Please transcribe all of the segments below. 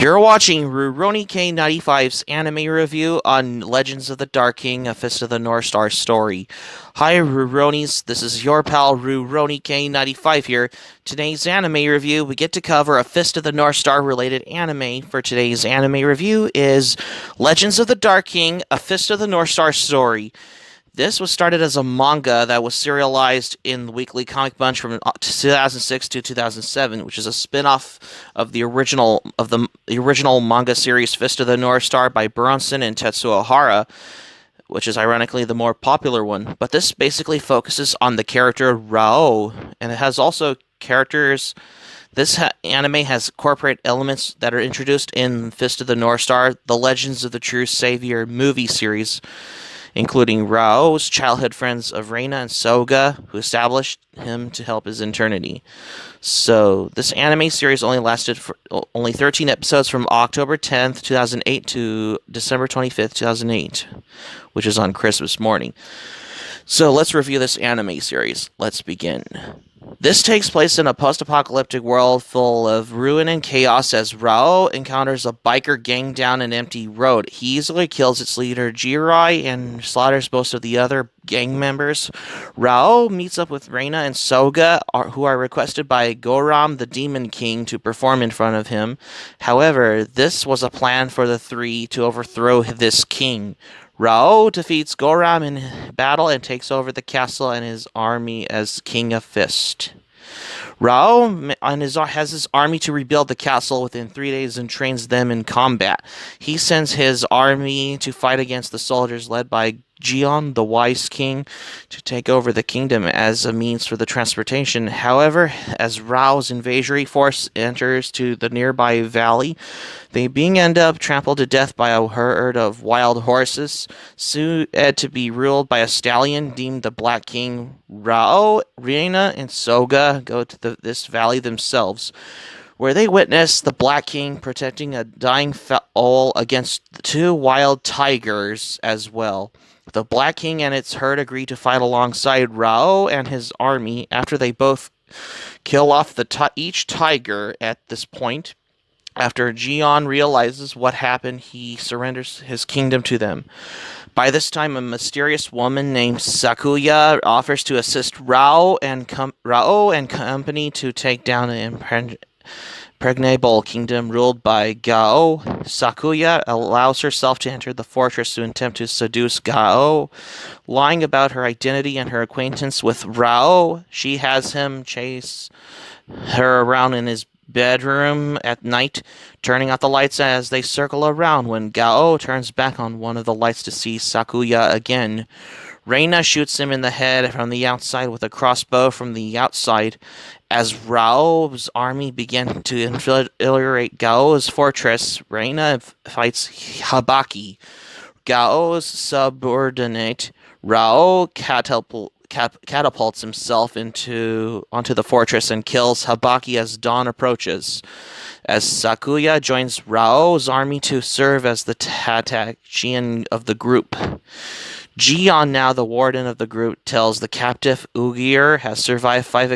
You're watching Rurouni K95's anime review on Legends of the Dark King, A Fist of the North Star story. Hi Rurouni's, this is your pal Rurouni K95 here. Today's anime review, we get to cover a Fist of the North Star related anime. For today's anime review is Legends of the Dark King, A Fist of the North Star story. This was started as a manga that was serialized in the Weekly Comic Bunch from 2006 to 2007, which is a spin-off of the original manga series Fist of the North Star by Bronson and Tetsuo Hara, which is ironically the more popular one. But this basically focuses on the character Raoh, and it has also characters. Anime has corporate elements that are introduced in Fist of the North Star, the Legends of the True Savior movie series, including Raoh's childhood friends of Reina and Soga, who established him to help his eternity. So this anime series only lasted for only 13 episodes from October 10th, 2008 to December 25th, 2008, which is on Christmas morning. So let's review this anime series. Let's begin. This takes place in a post-apocalyptic world full of ruin and chaos as Raoh encounters a biker gang down an empty road. He easily kills its leader Jirai and slaughters most of the other gang members. Raoh meets up with Reina and Soga, who are requested by Goram the Demon King to perform in front of him. However, this was a plan for the three to overthrow this king. Raoh defeats Goram in battle and takes over the castle and his army as King of Fist. Raoh has his army to rebuild the castle within 3 days and trains them in combat. He sends his army to fight against the soldiers led by Gion, the Wise King, to take over the kingdom as a means for the transportation. However, as Raoh's invasionary force enters to the nearby valley, they end up trampled to death by a herd of wild horses, soon to be ruled by a stallion deemed the Black King. Raoh, Reina, and Soga go to this valley themselves, where they witness the Black King protecting a dying foal against two wild tigers as well. The Black King and its herd agree to fight alongside Raoh and his army after they both kill off each tiger at this point. After Gion realizes what happened, he surrenders his kingdom to them. By this time, a mysterious woman named Sakuya offers to assist Raoh and company to take down an impregnable kingdom ruled by Gao. Sakuya allows herself to enter the fortress to attempt to seduce Gao. Lying about her identity and her acquaintance with Raoh, she has him chase her around in his bedroom at night, turning out the lights as they circle around when Gao turns back on one of the lights to see Sakuya again. Reina shoots him in the head from the outside with a crossbow from the outside. As Raoh's army began to infiltrate Gao's fortress, Reina fights Habaki, Gao's subordinate. Raoh catapults himself onto the fortress and kills Habaki as dawn approaches. As Sakuya joins Raoh's army to serve as the Tatachian of the group. Gion, now the warden of the group, tells the captive Ugir has survived 5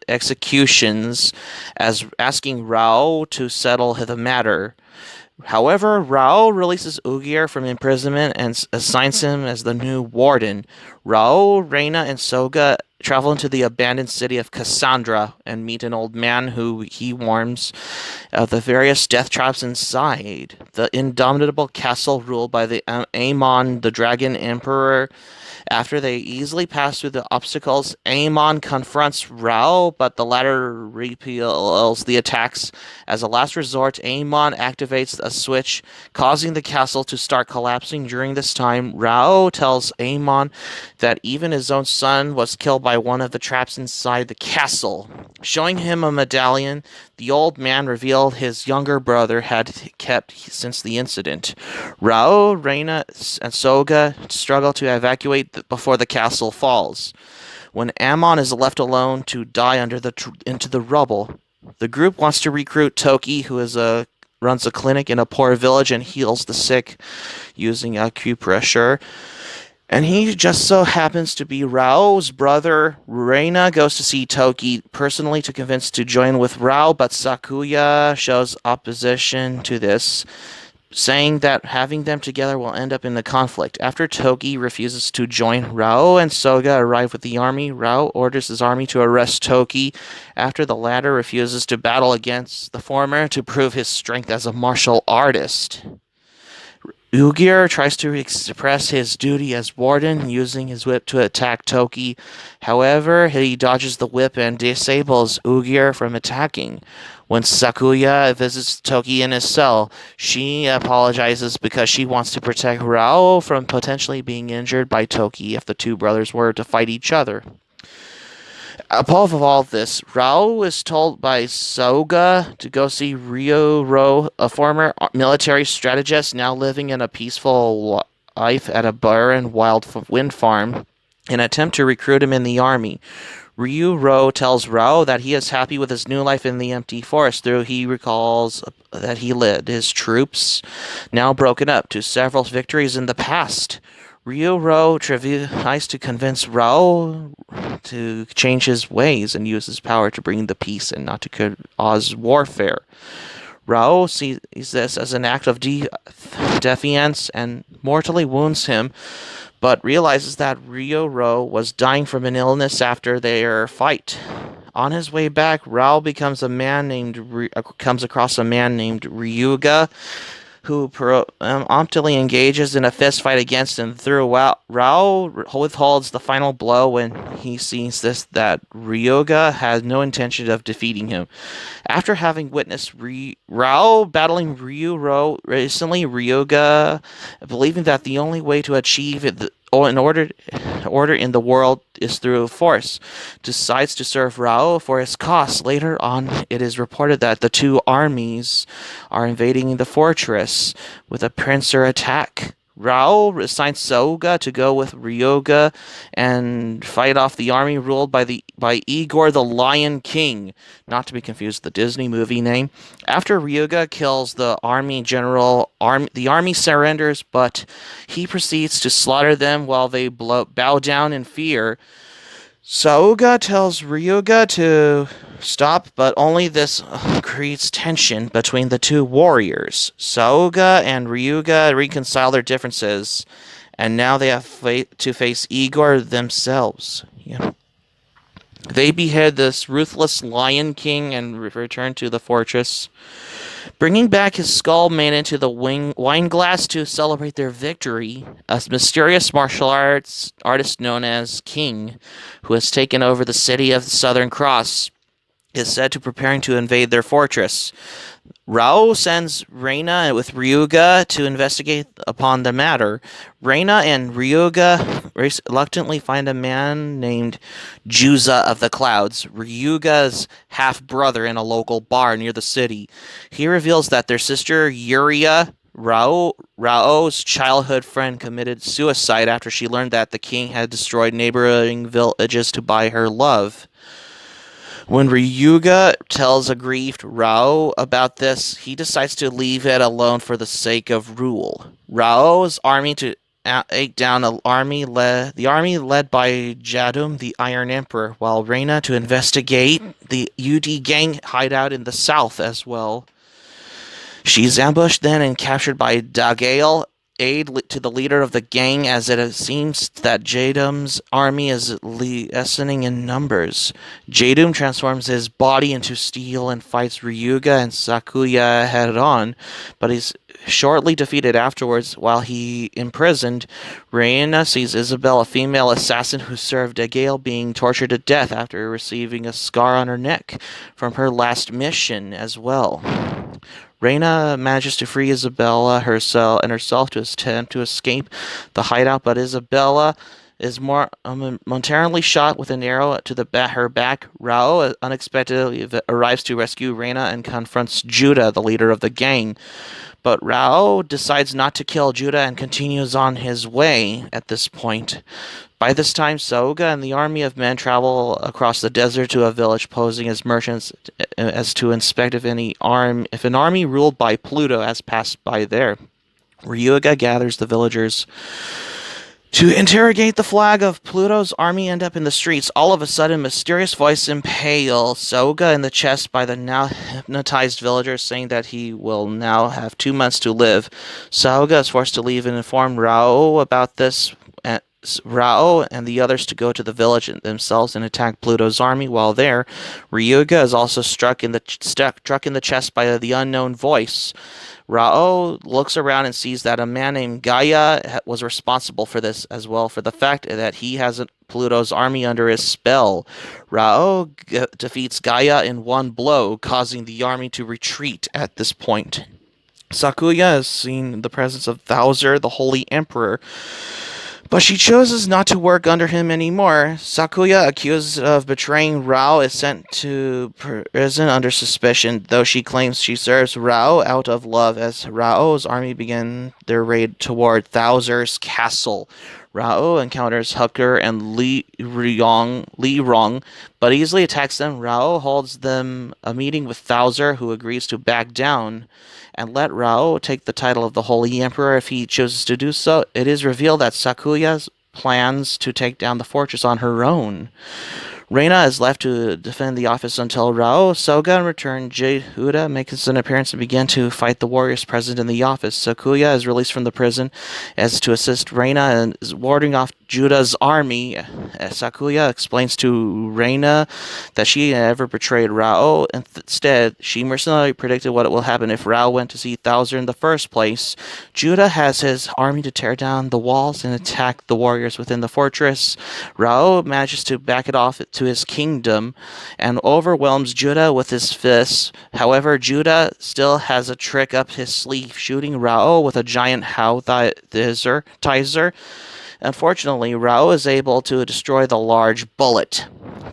executions, as asking Raoh to settle the matter. However, Raoh releases Ugir from imprisonment and assigns him as the new warden. Raoh, Reina, and Soga travel into the abandoned city of Cassandra and meet an old man who he warns of the various death traps inside. The indomitable castle ruled by the Amon, the Dragon Emperor. After they easily pass through the obstacles, Amon confronts Raoh, but the latter repels the attacks. As a last resort, Amon activates a switch, causing the castle to start collapsing. During this time, Raoh tells Amon that even his own son was killed by one of the traps inside the castle. Showing him a medallion the old man revealed his younger brother had kept since the incident. Raoh, Reina, and Soga struggle to evacuate before the castle falls. When Amon is left alone to die into the rubble, the group wants to recruit Toki, who runs a clinic in a poor village and heals the sick using acupressure. And he just so happens to be Raoh's brother. Reina goes to see Toki personally to convince to join with Raoh, but Sakuya shows opposition to this, saying that having them together will end up in a conflict. After Toki refuses to join, Raoh and Soga arrive with the army. Raoh orders his army to arrest Toki after the latter refuses to battle against the former to prove his strength as a martial artist. Ugir tries to express his duty as warden, using his whip to attack Toki. However, he dodges the whip and disables Ugir from attacking. When Sakuya visits Toki in his cell, she apologizes because she wants to protect Raoh from potentially being injured by Toki if the two brothers were to fight each other. Above all this, Raoh is told by Soga to go see Raoh, a former military strategist now living in a peaceful life at a barren wild wind farm, in an attempt to recruit him in the army. Raoh tells Raoh that he is happy with his new life in the empty forest, though he recalls that he led his troops, now broken up, to several victories in the past. Raoh tries to convince Raoh to change his ways and use his power to bring the peace and not to cause warfare. Raoh sees this as an act of defiance and mortally wounds him, but realizes that Raoh was dying from an illness after their fight. On his way back, Raoh comes across a man named Ryuga, who promptly engages in a fist fight against him. Throughout, Raoh withholds the final blow when he sees that Ryuga has no intention of defeating him. After having witnessed Raoh battling recently, Ryuga, believing that the only way to achieve order in the world is through force, decides to serve Raoh for his cause. Later on, it is reported that the two armies are invading the fortress with a pincer attack. Raoh assigns Soga to go with Ryuga and fight off the army ruled by Igor the Lion King, not to be confused with the Disney movie name. After Ryuga kills the the army surrenders, but he proceeds to slaughter them while they bow down in fear. Soga tells Ryuga to stop, but only this creates tension between the two warriors. Soga and Ryuga reconcile their differences, and now they have to face Igor themselves. Yeah. They behead this ruthless Lion King and return to the fortress, bringing back his skull made into the wine glass to celebrate their victory. A mysterious martial arts artist known as King, who has taken over the city of the Southern Cross, is said to preparing to invade their fortress. Raoh sends Reina with Ryuga to investigate upon the matter. Reina and Ryuga reluctantly find a man named Juza of the Clouds, Ryuga's half-brother, in a local bar near the city. He reveals that their sister Yuria, Raoh's childhood friend, committed suicide after she learned that the king had destroyed neighboring villages to buy her love. When Ryuga tells aggrieved Raoh about this, he decides to leave it alone for the sake of rule. Raoh's army to take down the army led by Jadum, the Iron Emperor, while Reina to investigate the UD gang hideout in the south as well. She's ambushed then and captured by Dagail, aid to the leader of the gang, as it seems that Jadum's army is lessening in numbers. Jadum transforms his body into steel and fights Ryuga and Sakuya head-on, but he's shortly defeated afterwards. While he imprisoned, Reina sees Isabel, a female assassin who served Dagail, being tortured to death after receiving a scar on her neck from her last mission as well. Reina manages to free Isabella herself to attempt to escape the hideout, but Isabella is momentarily shot with an arrow to her back. Raoh unexpectedly arrives to rescue Reina and confronts Judah, the leader of the gang. But Raoh decides not to kill Judah and continues on his way at this point. By this time, Soga and the army of men travel across the desert to a village, posing as merchants as to inspect if an army ruled by Pluto has passed by there. Ryuga gathers the villagers To interrogate the flag of Pluto's army end up in the streets. All of a sudden, mysterious voice impale Soga in the chest by the now hypnotized villagers, saying that he will now have 2 months to live. Soga is forced to leave and inform Raoh about this. Raoh and the others to go to the village themselves and attack Pluto's army. While there, Ryuga is also struck in the chest by the unknown voice. Raoh looks around and sees that a man named Gaia was responsible for this as well, for the fact that he has Pluto's army under his spell. Raoh defeats Gaia in one blow, causing the army to retreat at this point. Sakuya has seen the presence of Bowser, the Holy Emperor, but she chooses not to work under him anymore. Sakuya, accused of betraying Raoh, is sent to prison under suspicion, though she claims she serves Raoh out of love as Raoh's army begin their raid toward Bowser's castle. Raoh encounters Hooker and Li Rong, but easily attacks them. Raoh holds them a meeting with Bowser, who agrees to back down and let Raoh take the title of the Holy Emperor if he chooses to do so. It is revealed that Sakuya plans to take down the fortress on her own. Reina is left to defend the office until Raoh, Soga, and return. Jehuda makes an appearance and begin to fight the warriors present in the office. Sakuya is released from the prison as to assist Reina and is warding off Juda's army. Sakuya explains to Reina that she never betrayed Raoh. Instead, she mercilessly predicted what will happen if Raoh went to see Bowser in the first place. Judah has his army to tear down the walls and attack the warriors within the fortress. Raoh manages to back it off to his kingdom and overwhelms Judah with his fists. However, Judah still has a trick up his sleeve, shooting Raoh with a giant howitzer. Unfortunately, Raoh is able to destroy the large bullet.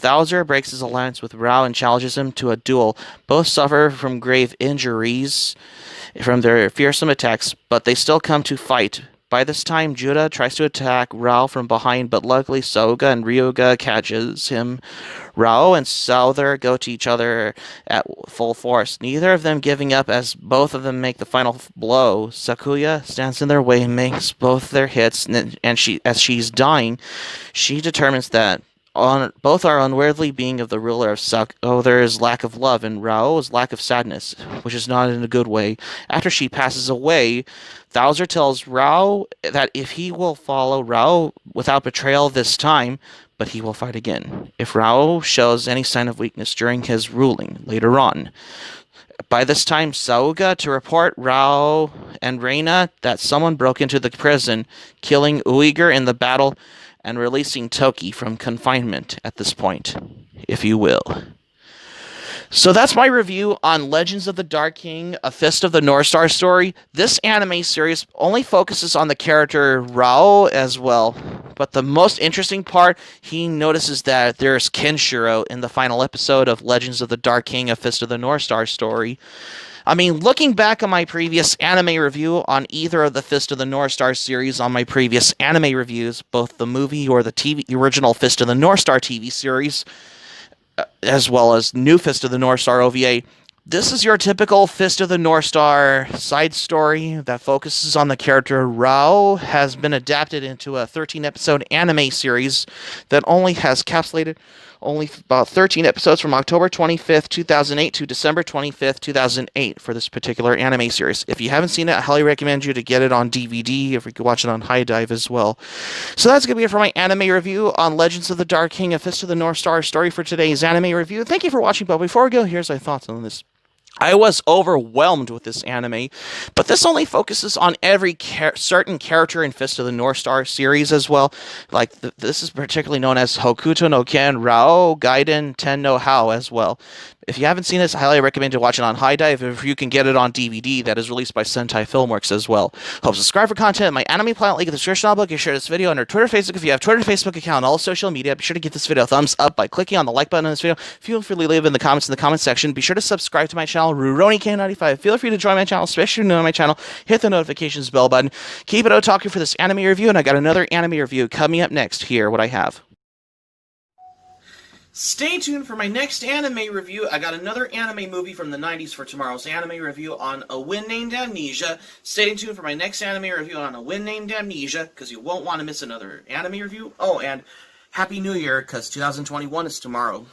Bowser breaks his alliance with Raoh and challenges him to a duel. Both suffer from grave injuries from their fearsome attacks, but they still come to fight. By this time, Judah tries to attack Raoh from behind, but luckily Soga and Ryuga catches him. Raoh and Souther go to each other at full force, neither of them giving up as both of them make the final blow. Sakuya stands in their way and makes both their hits, and as she's dying, she determines that both are unworthy being of the ruler of Souther's lack of love and Raoh's lack of sadness, which is not in a good way. After she passes away, Bowser tells Raoh that if he will follow Raoh without betrayal this time, but he will fight again if Raoh shows any sign of weakness during his ruling later on. By this time, Sauga to report Raoh and Reina that someone broke into the prison, killing Uyghur in the battle and releasing Toki from confinement at this point, if you will. So that's my review on Legends of the Dark King, A Fist of the North Star story. This anime series only focuses on the character Raoh as well, but the most interesting part, he notices that there's Kenshiro in the final episode of Legends of the Dark King, A Fist of the North Star story. I mean, looking back on my previous anime review on either of the Fist of the North Star series, on my previous anime reviews, both the movie or the original Fist of the North Star TV series, as well as new Fist of the North Star OVA, this is your typical Fist of the North Star side story that focuses on the character Raoh, has been adapted into a 13-episode anime series that only has capsulated only about 13 episodes from October 25th, 2008 to December 25th, 2008 for this particular anime series. If you haven't seen it, I highly recommend you to get it on DVD, if you could watch it on High Dive as well. So that's going to be it for my anime review on Legends of the Dark King, A Fist of the North Star story for today's anime review. Thank you for watching, but before we go, here's my thoughts on this. I was overwhelmed with this anime, but this only focuses on every certain character in Fist of the North Star series as well. Like, this is particularly known as Hokuto no Ken, Raoh, Gaiden, Ten no Hao as well. If you haven't seen this, I highly recommend you watch it on High Dive if you can get it on DVD that is released by Sentai Filmworks as well. Hope subscribe for content. My anime planet link in the description below. You can share this video on our Twitter, Facebook if you have Twitter, Facebook account, all social media. Be sure to give this video a thumbs up by clicking on the like button on this video. Feel free to leave in the comments section. Be sure to subscribe to my channel, RuRoniK95. Feel free to join my channel, especially if you're new on my channel. Hit the notifications bell button. Keep it otaku for this anime review, and I got another anime review coming up next. Here, what I have. Stay tuned for my next anime review. I got another anime movie from the 90s for tomorrow's anime review on A Wind Named Amnesia. Stay tuned for my next anime review on A Wind Named Amnesia, because you won't want to miss another anime review. Oh, and Happy New Year, because 2021 is tomorrow.